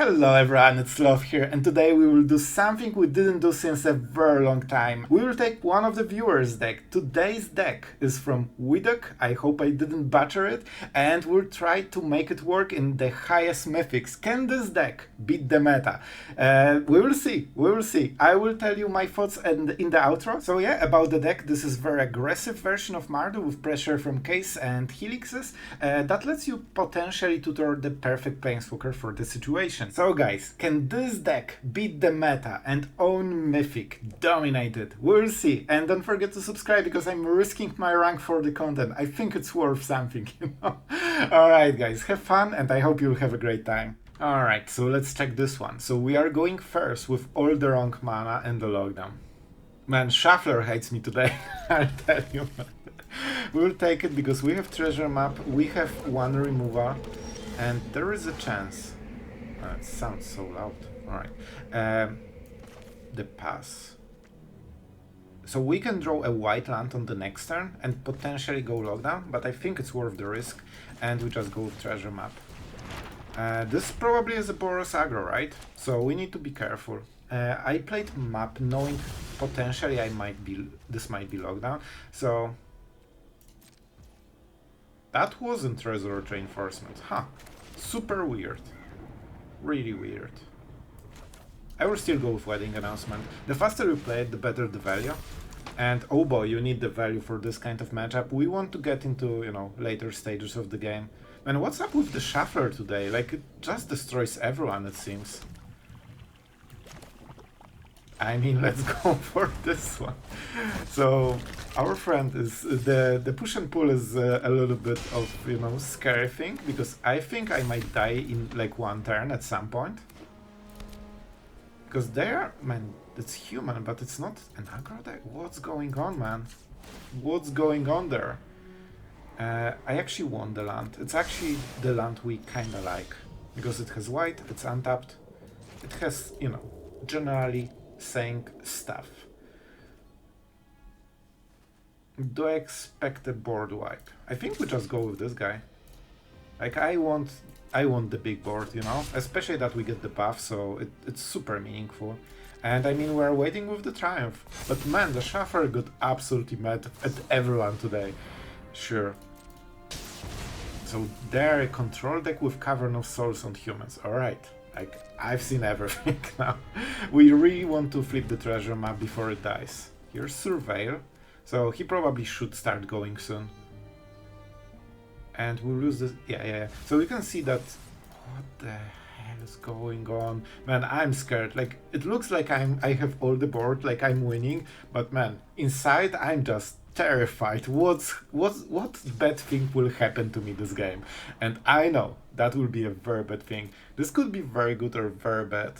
Hello everyone, it's Sloth here, and today we will do something we didn't do since a very long time. We will take one of the viewers' deck. Today's deck is from HIGH-Mythic, I hope I didn't butcher it, and we'll try to make it work in the highest mythics. Can this deck beat the meta? We will see. I will tell you my thoughts in the outro. So yeah, about the deck, this is very aggressive version of Mardu with pressure from Caves and Helixes that lets you potentially tutor the perfect planeswalker for the situation. So guys, can this deck beat the meta and own Mythic, dominate it? We'll see. And don't forget to subscribe because I'm risking my rank for the content. I think it's worth something, you know? Alright guys, have fun and I hope you'll have a great time. Alright, so let's check this one. So we are going first with all the wrong mana and the lockdown. Man, Shuffler hates me today, I'll tell you. We'll take it because we have treasure map, we have one removal, and there is a chance. It sounds so loud. Alright. The pass. So we can draw a white land on the next turn and potentially go lockdown, but I think it's worth the risk, and we just go with treasure map. This probably is a Boros aggro, right? So we need to be careful. I played map knowing potentially this might be lockdown, so that wasn't Resurrect Reinforcement. Huh. Super weird. Really weird. I will still go with Wedding Announcement. The faster you play it, the better the value. And oh boy, you need the value for this kind of matchup. We want to get into, you know, later stages of the game. And what's up with the Shuffler today? Like, it just destroys everyone, it seems. I mean, let's go for this one. So, our friend is, the push and pull is a little bit of, you know, scary thing, because I think I might die in like one turn at some point. Because there, man, it's human, but it's not an aggro deck. What's going on, man? What's going on there? I actually want the land. It's actually the land we kinda like, because it has white, it's untapped, it has, you know, generally saying stuff. Do I expect a board wipe? I think we just go with this guy. Like, I want the big board, you know? Especially that we get the buff, so it's super meaningful. And I mean, we're waiting with the Triumph. But man, the Shuffler got absolutely mad at everyone today. Sure. So they're a control deck with Cavern of Souls on humans. Alright. Like, I've seen everything now. We really want to flip the treasure map before it dies. Here's Surveil, so he probably should start going soon. And we'll lose this. Yeah. So you can see that. What the hell is going on? Man, I'm scared. Like, it looks like I have all the board, like I'm winning, but man, inside I'm just terrified. What bad thing will happen to me this game? And I know that will be a very bad thing. This could be very good or very bad.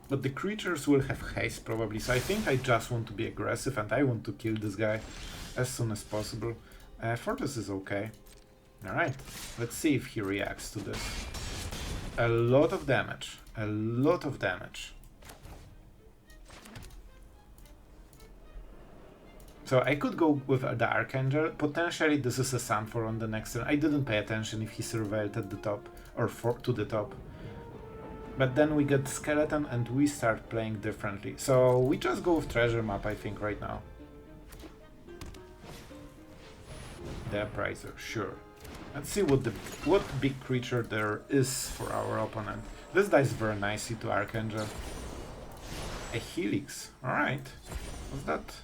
But the creatures will have haste probably, so I think I just want to be aggressive and I want to kill this guy as soon as possible. Fortress is okay. Alright, let's see if he reacts to this. A lot of damage. A lot of damage. So I could go with the Archangel. Potentially this is a Sunfall on the next turn. I didn't pay attention if he surveilled at the top or to the top. But then we get Skeleton and we start playing differently. So we just go with treasure map, I think, right now. The Appraiser, sure. Let's see what big creature there is for our opponent. This dies very nicely to Archangel. A Helix, alright. Was that?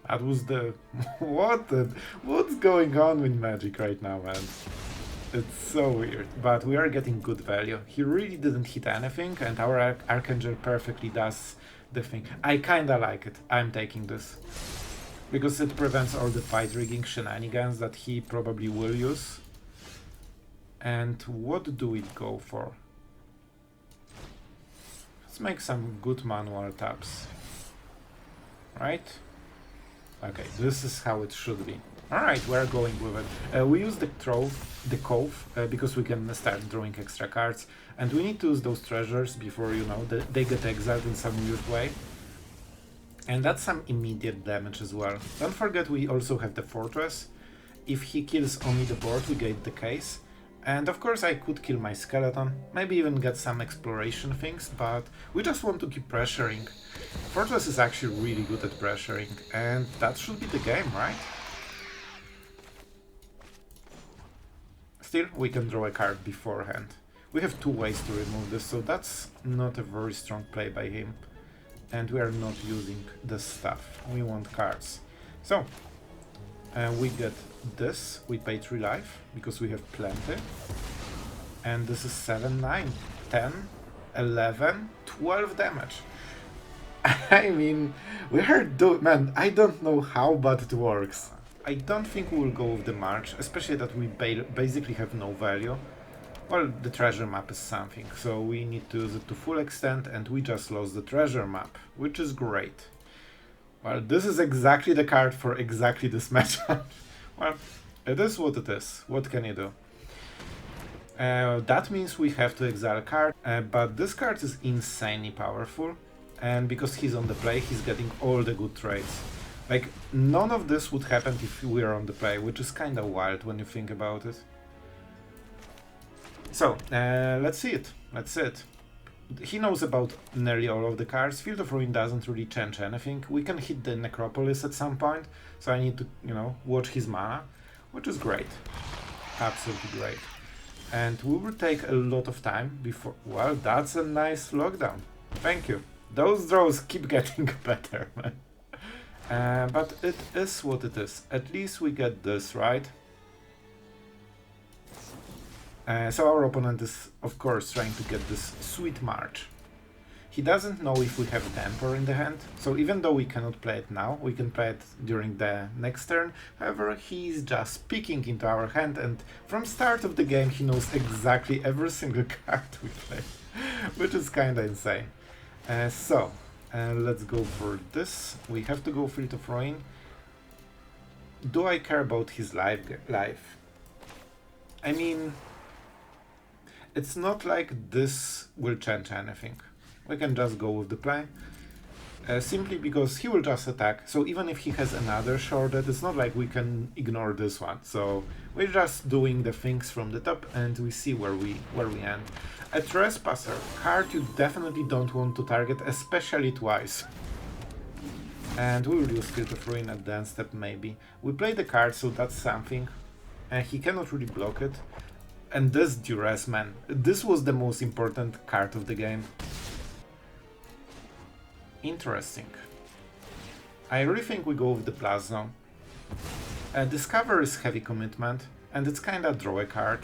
That was the... What's going on with Magic right now, man? It's so weird, but we are getting good value. He really didn't hit anything, and our Archangel perfectly does the thing. I kinda like it. I'm taking this. Because it prevents all the fight rigging shenanigans that he probably will use. And what do we go for? Let's make some good manual taps. Right? Okay, this is how it should be. Alright, we're going with it. We use the Cove, because we can start drawing extra cards. And we need to use those treasures before, you know, they get exiled in some weird way. And that's some immediate damage as well. Don't forget we also have the Fortress. If he kills only the board, we get the case. And of course I could kill my skeleton, maybe even get some exploration things, but we just want to keep pressuring. Fortress is actually really good at pressuring, and that should be the game, right? Still, we can draw a card beforehand. We have 2 ways to remove this, so that's not a very strong play by him. And we are not using this stuff, we want cards. So, we get this, we pay 3 life, because we have plenty. And this is 7, 9, 10, 11, 12 damage. I mean, we are man, I don't know how, but it works. I don't think we will go with the march, especially that we basically have no value. Well, the treasure map is something, so we need to use it to full extent, and we just lost the treasure map, which is great. Well, this is exactly the card for exactly this matchup. Well, it is what it is. What can you do? That means we have to exile a card, but this card is insanely powerful, and because he's on the play, he's getting all the good trades. Like, none of this would happen if we were on the play, which is kinda wild when you think about it. So, let's see it. Let's see it. He knows about nearly all of the cards. Field of Ruin doesn't really change anything. We can hit the Necropolis at some point, so I need to, you know, watch his mana, which is great. Absolutely great. And we will take a lot of time before... Well, that's a nice lockdown. Thank you. Those draws keep getting better, man. But it is what it is. At least we get this, right? So our opponent is, of course, trying to get this sweet march. He doesn't know if we have Temper in the hand, so even though we cannot play it now, we can play it during the next turn. However, he's just peeking into our hand, and from start of the game he knows exactly every single card we play, which is kinda insane. So, let's go for this. We have to go Field of Ruin. Do I care about his life? I mean... It's not like this will change anything. We can just go with the play. Simply because he will just attack. So even if he has another shorted, it's not like we can ignore this one. So we're just doing the things from the top and we see where we end. A Trespasser, card you definitely don't want to target, especially twice. And we will use Field of Ruin at the end step maybe. We play the card, so that's something. He cannot really block it. And this Duress, man, this was the most important card of the game. Interesting. I really think we go with the Plasma. Discover is heavy commitment, and it's kinda draw a card.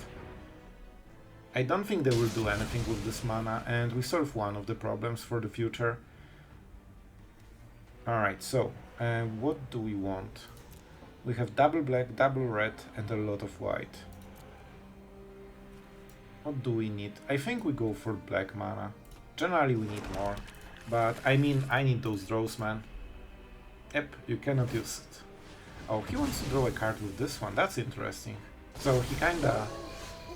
I don't think they will do anything with this mana, and we solve one of the problems for the future. Alright, so, what do we want? We have double black, double red, and a lot of white. What do we need? I think we go for black mana. Generally we need more. But I mean, I need those draws, man. Yep, you cannot use it. Oh, he wants to draw a card with this one. That's interesting. So he kinda,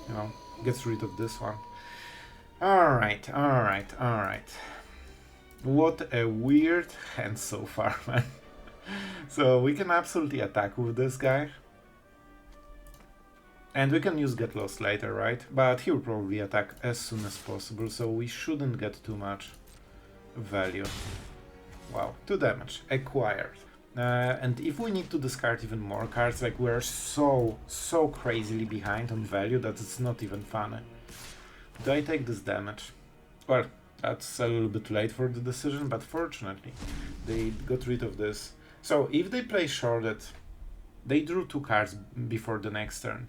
you know, gets rid of this one. Alright, alright, alright. What a weird hand so far, man. So we can absolutely attack with this guy. And we can use Get Lost later, right? But he will probably attack as soon as possible, so we shouldn't get too much value. Wow, 2 damage, acquired. And if we need to discard even more cards, like we're so crazily behind on value that it's not even funny. Do I take this damage? Well, that's a little bit late for the decision, but fortunately, they got rid of this. So if they play shorted, they drew 2 cards before the next turn.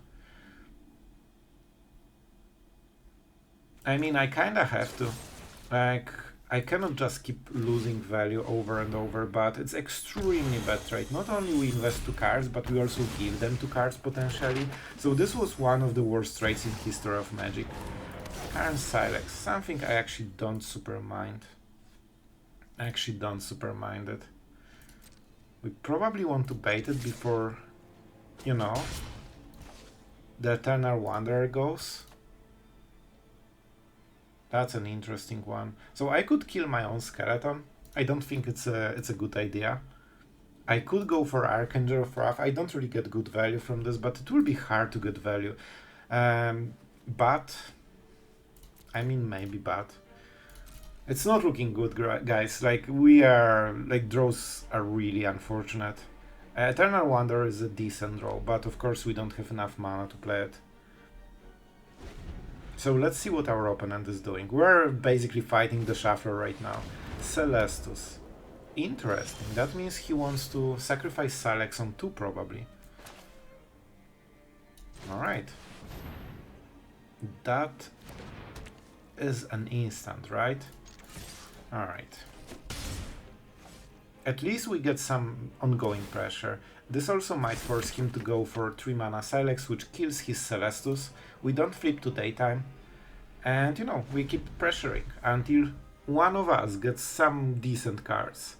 I mean, I kinda have to. Like, I cannot just keep losing value over and over, but it's extremely bad trade. Not only we invest 2 cards, but we also give them 2 cards potentially. So this was one of the worst trades in history of Magic. Current Silex, something I actually don't super mind. I actually don't super mind it. We probably want to bait it before, you know, the Eternal Wanderer goes. That's an interesting one. So I could kill my own skeleton. I don't think it's a good idea. I could go for Eiganjo of Wrath. I don't really get good value from this, but it will be hard to get value. But, I mean maybe but. It's not looking good, guys. Like, draws are really unfortunate. Eternal Wonder is a decent draw, but of course we don't have enough mana to play it. So let's see what our opponent is doing. We're basically fighting the Shuffler right now. Celestus. Interesting. That means he wants to sacrifice Silex on 2 probably. Alright. That is an instant, right? Alright. At least we get some ongoing pressure. This also might force him to go for 3 mana Silex, which kills his Celestus. We don't flip to daytime. And, you know, we keep pressuring until one of us gets some decent cards.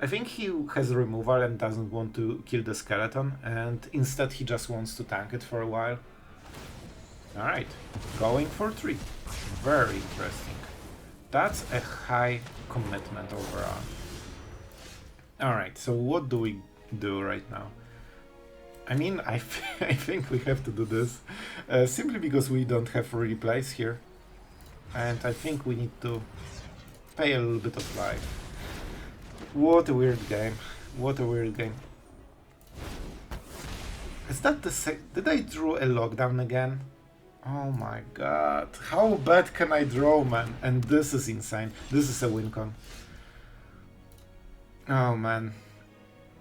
I think he has removal and doesn't want to kill the skeleton, and instead he just wants to tank it for a while. Alright, going for 3. Very interesting. That's a high commitment overall. Alright, so what do we do right now? I mean, I think we have to do this, simply because we don't have replays here. And I think we need to pay a little bit of life. What a weird game. What a weird game. Is that the did I draw a lockdown again? Oh my god. How bad can I draw, man? And this is insane. This is a win con. Oh man.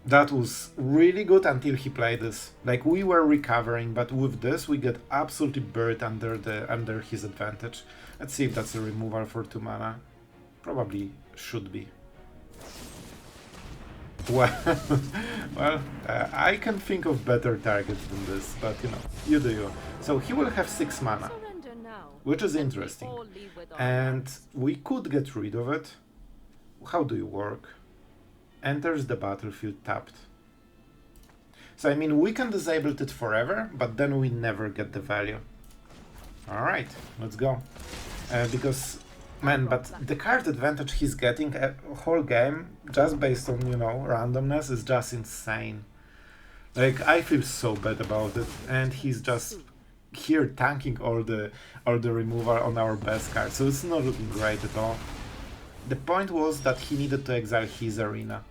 That was really good until he played this. Like, we were recovering, but with this we get absolutely buried under his advantage. Let's see if that's a removal for 2 mana. Probably should be. Well, I can think of better targets than this, but you know, you do you. So he will have 6 mana, which is interesting. And we could get rid of it. How do you work? Enters the battlefield tapped. So I mean, we can disable it forever, but then we never get the value. Alright, let's go. Because, man, but the card advantage he's getting a whole game, just based on, you know, randomness, is just insane. Like, I feel so bad about it, and he's just here tanking all the removal on our best card, so it's not looking great at all. The point was that he needed to exile his arena.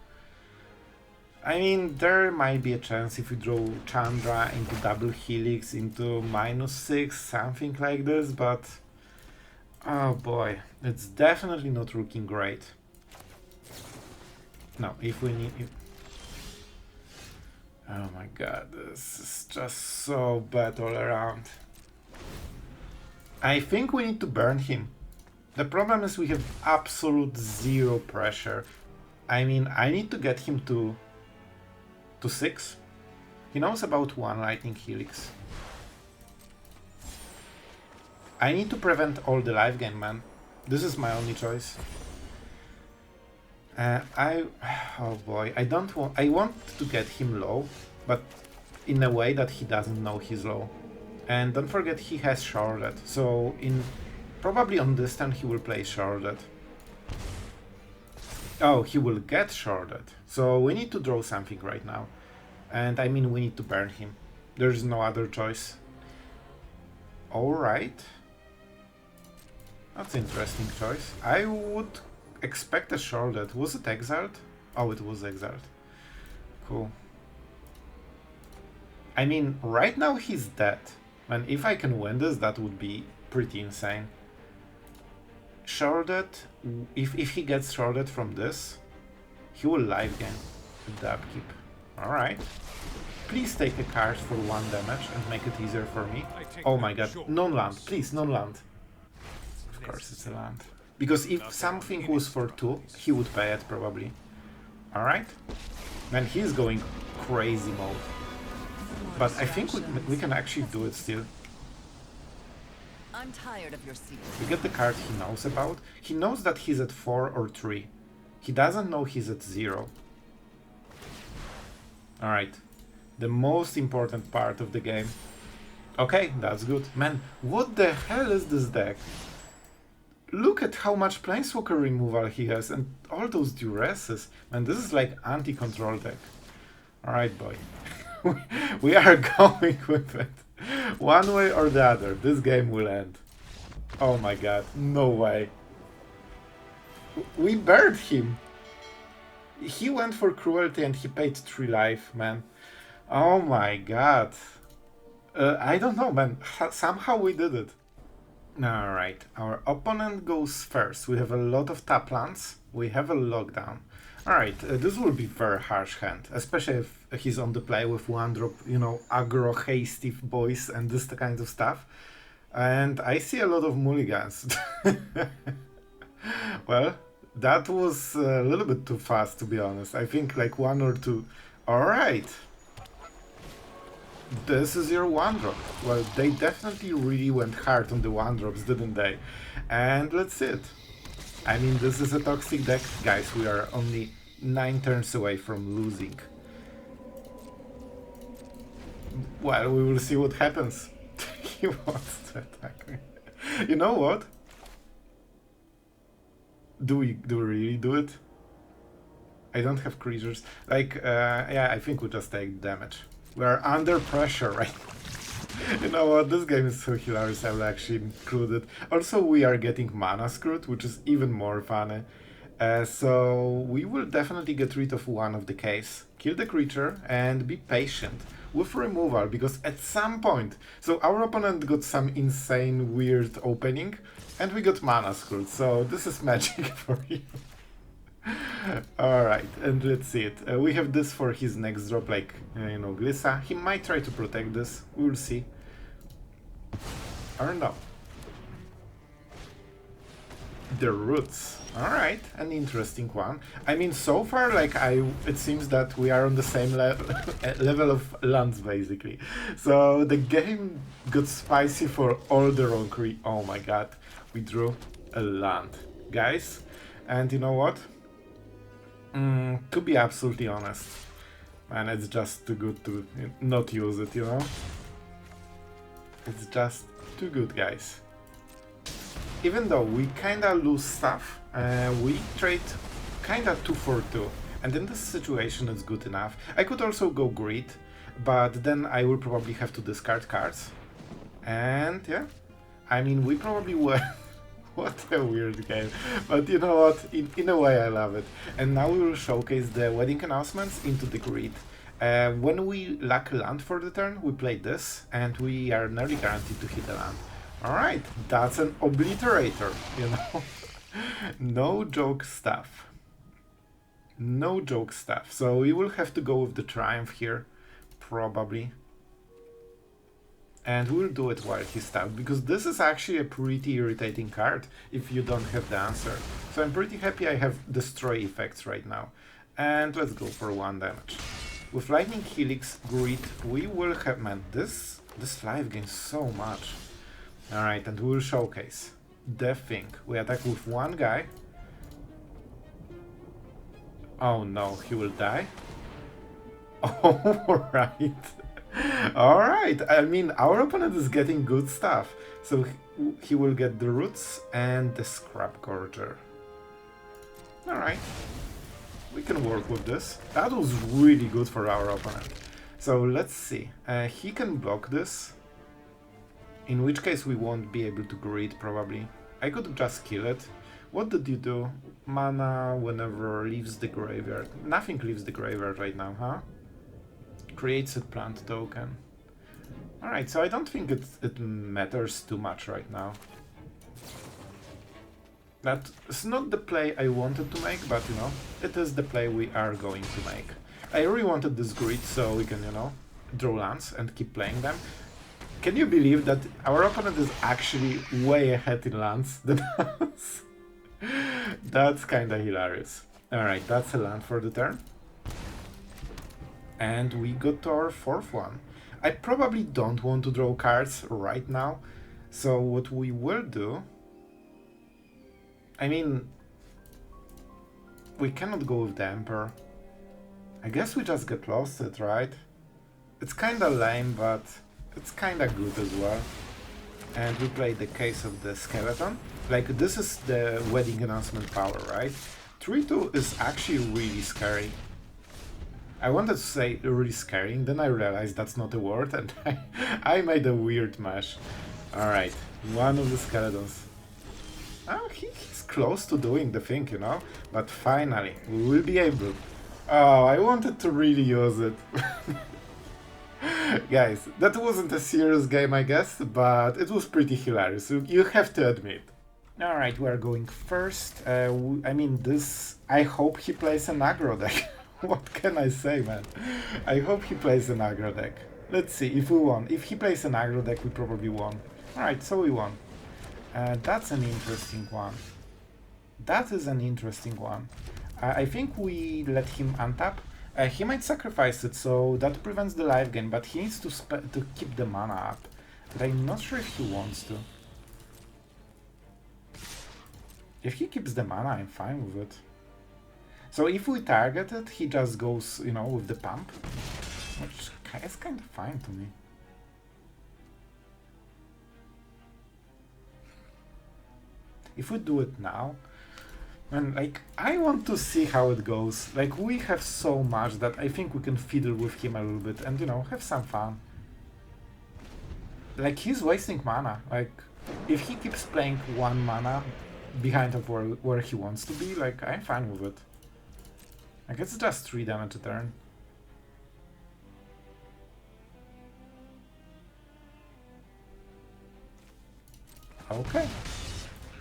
I mean, there might be a chance if we draw Chandra into double Helix into -6, something like this, but oh boy, it's definitely not looking great. No, if we need... Oh my god, this is just so bad all around. I think we need to burn him. The problem is we have absolute 0 pressure. I mean, I need to get him to 6. He knows about 1 Lightning Helix. I need to prevent all the life gain, man. This is my only choice. Oh boy, I want to get him low, but in a way that he doesn't know he's low. And don't forget, he has Sharded, so probably on this turn he will play Sharded. Oh, he will get Sharded. So we need to draw something right now. And I mean, we need to burn him. There's no other choice. Alright. That's an interesting choice. I would expect a Sharded. Was it exiled? Oh, it was exiled. Cool. I mean, right now he's dead. And if I can win this, that would be pretty insane. Sharded, if he gets sharded from this, he will live gain with the upkeep. Alright. Please take a card for 1 damage and make it easier for me. Oh my god, non-land, please, non-land. Of course it's a land. Because if something was for 2, he would pay it probably. Alright. Man, he's going crazy mode. But I think we can actually do it still. I'm tired of your secrets. We get the card he knows about. He knows that he's at 4 or 3. He doesn't know he's at 0. Alright. The most important part of the game. Okay, that's good. Man, what the hell is this deck? Look at how much Planeswalker removal he has and all those duresses. Man, this is like anti-control deck. Alright, boy. We are going with it. One way or the other, this game will end. Oh my god, no way. We burned him. He went for cruelty and he paid 3 life, man. Oh my god. I don't know, man. Somehow we did it. Alright, our opponent goes first. We have a lot of tap lands. We have a lockdown. Alright, this will be very harsh hand, especially if he's on the play with 1-drop, you know, aggro, hasty boys and this kind of stuff. And I see a lot of mulligans. Well, that was a little bit too fast, to be honest. I think like 1 or 2. Alright. This is your 1-drop. Well, they definitely really went hard on the 1-drops, didn't they? And let's see it. I mean, this is a toxic deck. Guys, we are only 9 turns away from losing. Well, we will see what happens. He wants to attack me. You know what? Do we really do it? I don't have creatures. Like, yeah, I think we just take damage. We are under pressure, right? You know what? This game is so hilarious. I will actually include it. Also, we are getting mana screwed, which is even more funny. So we will definitely get rid of one of the caves, kill the creature, and be patient with removal, because at some point, so our opponent got some insane weird opening, and we got mana screwed. So this is magic for you. Alright, and let's see it. We have this for his next drop, like, you know, Glissa. He might try to protect this, we will see. Or no. The roots. Alright, an interesting one. I mean, so far, like, it seems that we are on the same level of lands, basically. So the game got spicy for all the wrong oh my god, we drew a land, guys. And you know what? To be absolutely honest, man, it's just too good to not use it, you know? It's just too good, guys. Even though we kinda lose stuff, we trade kinda 2 for 2. And in this situation it's good enough. I could also go greed, but then I will probably have to discard cards. And yeah, I mean, we probably were. What a weird game. But you know what, in a way I love it. And now we will showcase the wedding announcements into the grid. When we lack land for the turn, we play this, and we are nearly guaranteed to hit the land. Alright, that's an obliterator, you know. No joke stuff. No joke stuff. So we will have to go with the triumph here, probably. And we'll do it while he's tapped, because this is actually a pretty irritating card if you don't have the answer. So I'm pretty happy I have destroy effects right now. And let's go for 1 damage. With Lightning Helix Grid, we will have... Man, this life gains so much. Alright, and we will showcase the thing. We attack with 1 guy. Oh no, he will die? Alright. Alright, I mean, our opponent is getting good stuff. So he will get the roots and the Scrap Gorger. Alright, we can work with this. That was really good for our opponent. So let's see. He can block this, in which case we won't be able to greed probably. I could just kill it. What did you do? Mana whenever leaves the graveyard. Nothing leaves the graveyard right now, huh? Creates a plant token. Alright, so I don't think it matters too much right now. That's not the play I wanted to make, but you know, it is the play we are going to make. I really wanted this grid so we can, you know, draw lands and keep playing them. Can you believe that our opponent is actually way ahead in lands than us? That's kinda hilarious. Alright, that's a land for the turn. And we got to our 4th one. I probably don't want to draw cards right now, so what we will do... I mean... we cannot go with the Emperor. I guess we just get lost it, right? It's kinda lame, but it's kinda good as well. And we play the Case of the Skeleton. Like, this is the wedding announcement power, right? 3-2 is actually really scary. I wanted to say really scaring, then I realized that's not a word, and I made a weird mash. Alright, one of the skeletons. Oh, he's close to doing the thing, you know? But finally, we will be able. Oh, I wanted to really use it. Guys, that wasn't a serious game, I guess, but it was pretty hilarious, you have to admit. Alright, we are going first. I mean, this... I hope he plays an aggro deck. What can I say, man? I hope he plays an aggro deck. Let's see if we won. If he plays an aggro deck, we probably won. Alright, so we won. That's an interesting one. That is an interesting one. I think we let him untap. He might sacrifice it, so that prevents the life gain, but he needs to keep the mana up. But I'm not sure if he wants to. If he keeps the mana, I'm fine with it. So if we target it, he just goes, you know, with the pump, which is kind of fine to me. If we do it now, and like, I want to see how it goes. Like, we have so much that I think we can fiddle with him a little bit and, you know, have some fun. Like, he's wasting mana. Like, if he keeps playing 1 mana behind of where he wants to be, like, I'm fine with it. Like, it's just 3 damage a turn. Okay.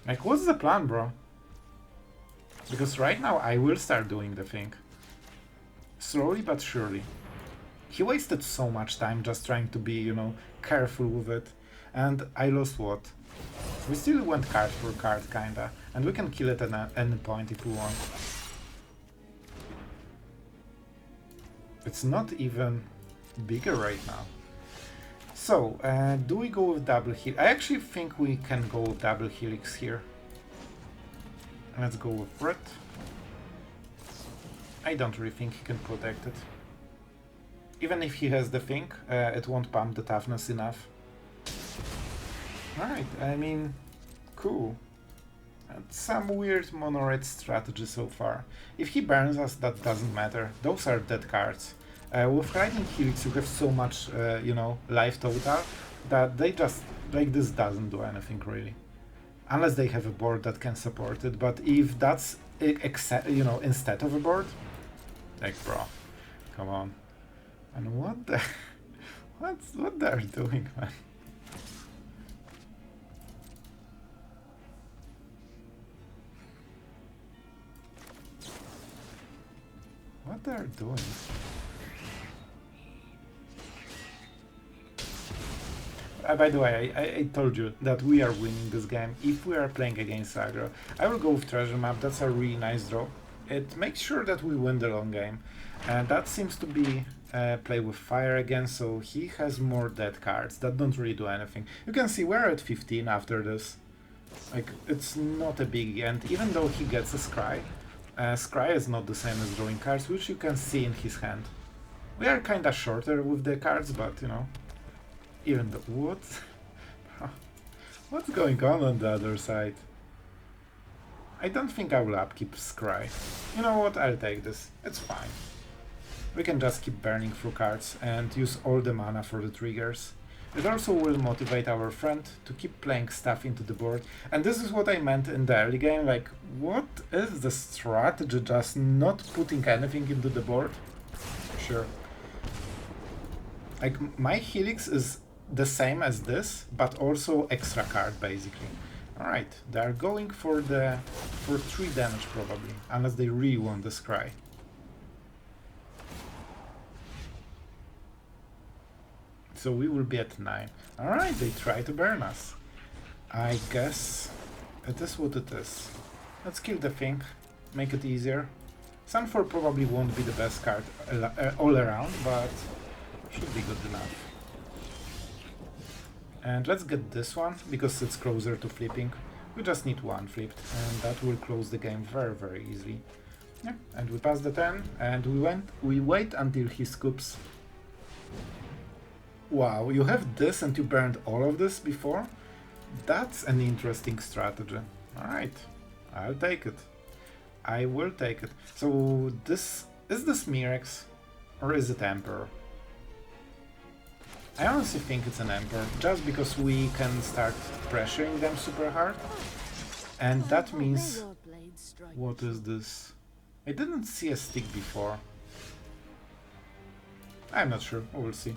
Like, what's the plan, bro? Because right now I will start doing the thing. Slowly but surely. He wasted so much time just trying to be, you know, careful with it. And I lost what? We still went card for card, kinda. And we can kill it at any point if we want. It's not even bigger right now. So, do we go with double heal? I actually think we can go with double helix here. Let's go with Red. I don't really think he can protect it. Even if he has the thing, it won't pump the toughness enough. Alright, I mean, cool. Some weird mono-red strategy so far. If he burns us, that doesn't matter. Those are dead cards. With Riding Helix you have so much, you know, life total, that they just, like, this doesn't do anything really. Unless they have a board that can support it, but if that's, you know, instead of a board, like, bro, come on. And what the... what they're doing, man? What they're doing? By the way, I told you that we are winning this game if we are playing against aggro. I will go with treasure map, that's a really nice draw. It makes sure that we win the long game. And that seems to be play with fire again, so he has more dead cards that don't really do anything. You can see we're at 15 after this. Like, it's not a big, and even though he gets a scry, scry is not the same as drawing cards, which you can see in his hand. We are kinda shorter with the cards, but you know, even though... What? What's going on the other side? I don't think I will upkeep scry. You know what, I'll take this, it's fine. We can just keep burning through cards and use all the mana for the triggers. It also will motivate our friend to keep playing stuff into the board. And this is what I meant in the early game, like, what is the strategy, just not putting anything into the board? Sure. Like, my Helix is the same as this, but also extra card, basically. Alright, they are going for 3 damage probably, unless they really want the scry. So we will be at 9. Alright, they try to burn us. I guess it is what it is. Let's kill the thing, make it easier. Sunfall probably won't be the best card all around, but should be good enough. And let's get this one, because it's closer to flipping. We just need 1 flipped, and that will close the game very, very easily. Yeah, and we pass the turn, and we wait until he scoops. Wow, you have this and you burned all of this before? That's an interesting strategy. Alright, I'll take it. I will take it. So this is this Mirrex. Or is it Emperor? I honestly think it's an Emperor, just because we can start pressuring them super hard. And that means... What is this? I didn't see a stick before. I'm not sure, we'll see.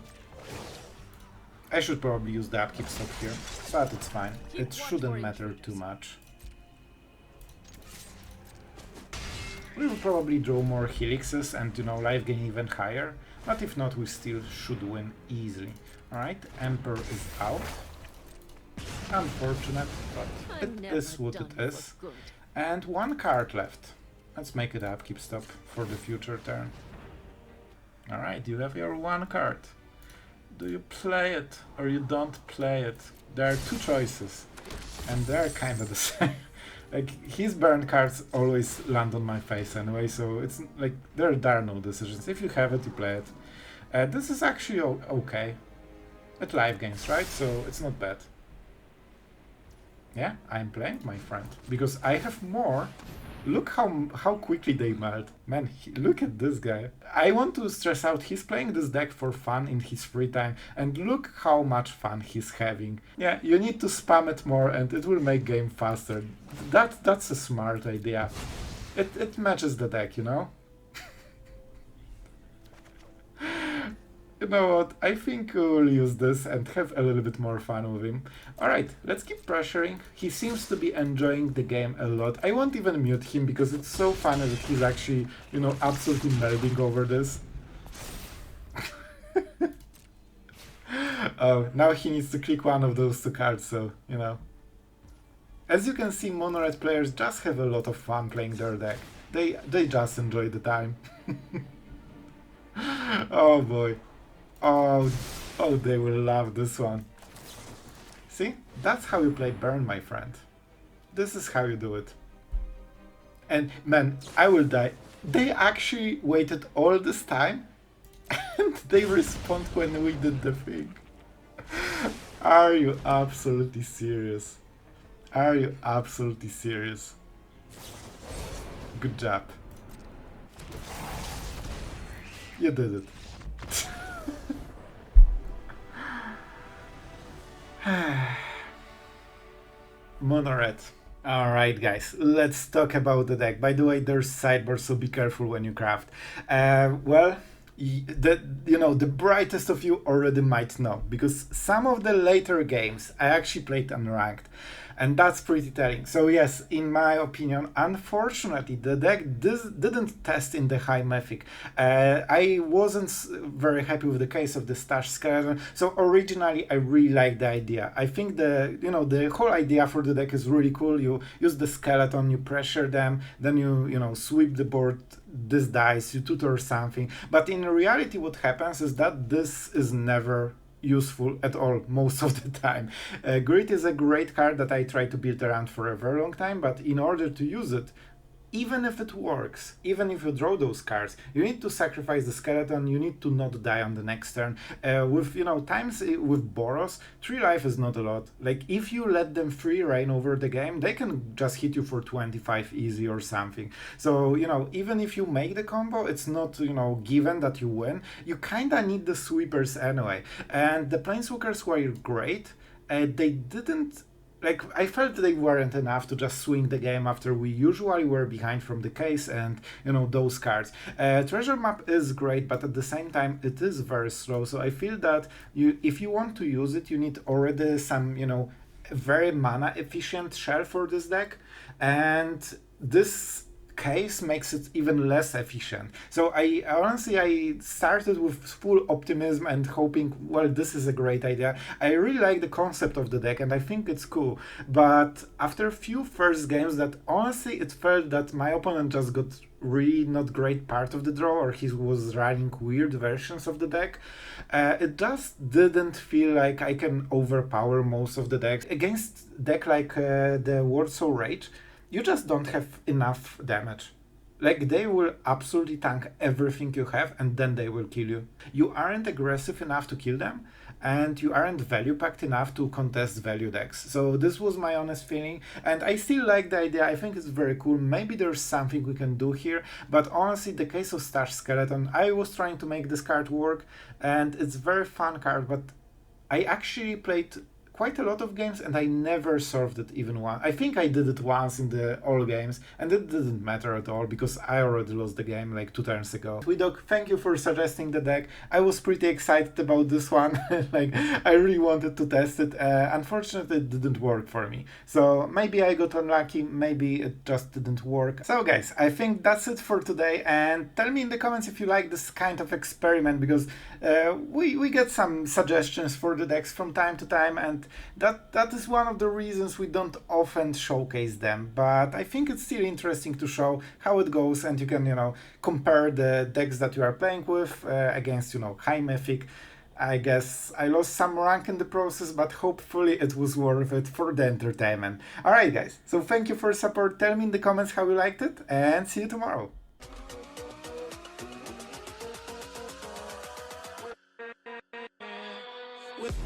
I should probably use the upkeep stop here, but it's fine. It shouldn't matter too much. We will probably draw more helixes and, you know, life gain even higher, but if not, we still should win easily. Alright, Emperor is out. Unfortunate, but it is what it is. And one card left. Let's make it upkeep stop for the future turn. Alright, you have your one card. Do you play it or you don't play it? There are two choices, and they're kind of the same. Like, his burn cards always land on my face anyway, so it's like there are no decisions. If you have it, you play it. This is actually okay. It life gains, right? So it's not bad. Yeah, I'm playing, my friend, because I have more. Look how quickly they melt. Man, look at this guy. I want to stress out, he's playing this deck for fun in his free time, and look how much fun he's having. Yeah, you need to spam it more and it will make game faster. That's a smart idea. It matches the deck, you know? You know what, I think we'll use this and have a little bit more fun with him. Alright, let's keep pressuring. He seems to be enjoying the game a lot. I won't even mute him because it's so funny that he's actually, you know, absolutely melding over this. Oh, now he needs to click one of those two cards, so, you know. As you can see, mono red players just have a lot of fun playing their deck. They just enjoy the time. Oh boy. Oh, they will love this one. See? That's how you play burn, my friend. This is how you do it. And man, I will die. They actually waited all this time and they respond when we did the thing. Are you absolutely serious? Are you absolutely serious? Good job. You did it. Mono red. Alright guys, let's talk about the deck. By the way, there's sideboard, so be careful when you craft. Well, the brightest of you already might know, because some of the later games I actually played unranked, and that's pretty telling. So yes, in my opinion, unfortunately, the deck didn't test in the HIGH-Mythic. I wasn't very happy with the case of the stash skeleton. So originally, I really liked the idea. I think the whole idea for the deck is really cool. You use the skeleton, you pressure them, then you sweep the board. This dice, you tutor something. But in reality, what happens is that this is never useful at all most of the time. Grid is a great card that I try to build around for a very long time, but in order to use it, even if it works, even if you draw those cards, you need to sacrifice the skeleton, you need to not die on the next turn. With times with Boros, 3 life is not a lot. Like, if you let them free reign over the game, they can just hit you for 25 easy or something. So, even if you make the combo, it's not, given that you win. You kinda need the sweepers anyway. And the Planeswalkers were great. They didn't... I felt they weren't enough to just swing the game after we usually were behind from the case and, those cards. Treasure map is great, but at the same time, it is very slow. So I feel that if you want to use it, you need already some, very mana efficient shell for this deck. And this case makes it even less efficient. So I started with full optimism and hoping, well, this is a great idea. I really like the concept of the deck and I think it's cool. But after a few first games, that honestly it felt that my opponent just got really not great part of the draw, or he was running weird versions of the deck. It just didn't feel like I can overpower most of the decks. Against deck like the Warsaw Rage, you just don't have enough damage. They will absolutely tank everything you have and then they will kill you. You aren't aggressive enough to kill them, and you aren't value packed enough to contest value decks. So this was my honest feeling, and I still like the idea. I think it's very cool. Maybe there's something we can do here, but honestly, the case of Stash Skeleton, I was trying to make this card work, and it's a very fun card, but I actually played quite a lot of games and I never solved it even once. I think I did it once in the all games and it didn't matter at all because I already lost the game like 2 turns ago. Widok, thank you for suggesting the deck. I was pretty excited about this one. Like, I really wanted to test it. Unfortunately, it didn't work for me. So maybe I got unlucky, maybe it just didn't work. So guys, I think that's it for today, and tell me in the comments if you like this kind of experiment, because we get some suggestions for the decks from time to time, and that is one of the reasons we don't often showcase them, but I think it's still interesting to show how it goes, and you can, you know, compare the decks that you are playing with against, you know, high mythic. I guess I lost some rank in the process, but hopefully it was worth it for the entertainment. Alright guys, so thank you for your support, tell me in the comments how you liked it, and see you tomorrow. With